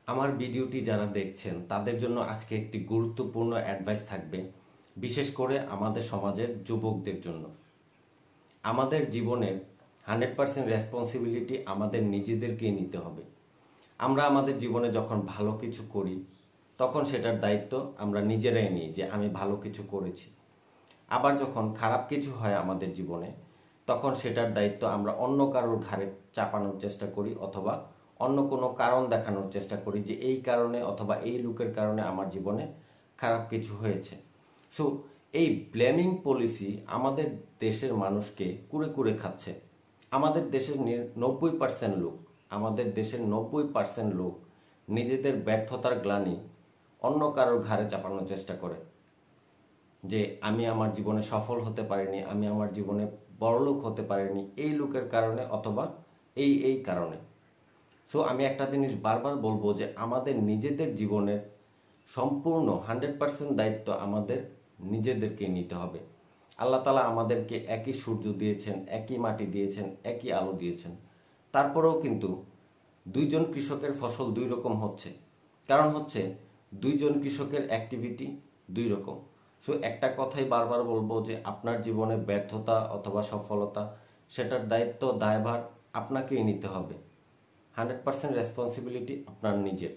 আমার ভিডিওটি যারা দেখছেন তাদের জন্য আজকে একটি গুরুত্বপূর্ণ অ্যাডভাইস থাকবে, বিশেষ করে আমাদের সমাজের যুবকদের জন্য। আমাদের জীবনের 100% রেসপন্সিবিলিটি আমাদের নিজেদেরকেই নিতে হবে। আমরা আমাদের জীবনে যখন ভালো কিছু করি তখন সেটার দায়িত্ব আমরা নিজেরাই নিই যে আমি ভালো কিছু করেছি। আবার যখন খারাপ কিছু হয় আমাদের জীবনে তখন সেটার দায়িত্ব আমরা অন্য কারোর ঘাড়ে চাপানোর চেষ্টা করি, অথবা অন্য কোনো কারণ দেখানোর চেষ্টা করি যে এই কারণে অথবা এই লোকের কারণে আমার জীবনে খারাপ কিছু হয়েছে। সো এই ব্লেমিং পলিসি আমাদের দেশের মানুষকে কুরে কুরে খাচ্ছে। আমাদের দেশের 90% লোক আমাদের দেশের 90% লোক নিজেদের ব্যর্থতার গ্লানি অন্য কারোর ঘাড়ে চাপানোর চেষ্টা করে যে আমি আমার জীবনে সফল হতে পারিনি, আমি আমার জীবনে বড়লোক হতে পারিনি এই লোকের কারণে অথবা এই কারণে। সো আমি একটা জিনিস বারবার বলবো যে আমাদের নিজেদের জীবনের সম্পূর্ণ 100% দায়িত্ব আমাদের নিজেদেরকে নিতে হবে। আল্লাহ তাআলা আমাদেরকে একই সূর্য দিয়েছেন, একই মাটি দিয়েছেন, একই আলো দিয়েছেন, তারপরেও কিন্তু দুইজন কৃষকের ফসল দুই রকম হচ্ছে। কারণ হচ্ছে দুইজন কৃষকের অ্যাক্টিভিটি দুই রকম। সো একটা কথাই বারবার বলবো যে আপনার জীবনে ব্যর্থতা অথবা সফলতা সেটার দায়িত্ব দায়ভার আপনাকেই নিতে হবে। 100% রেসপন্সিবিলিটি আপনার নিজের।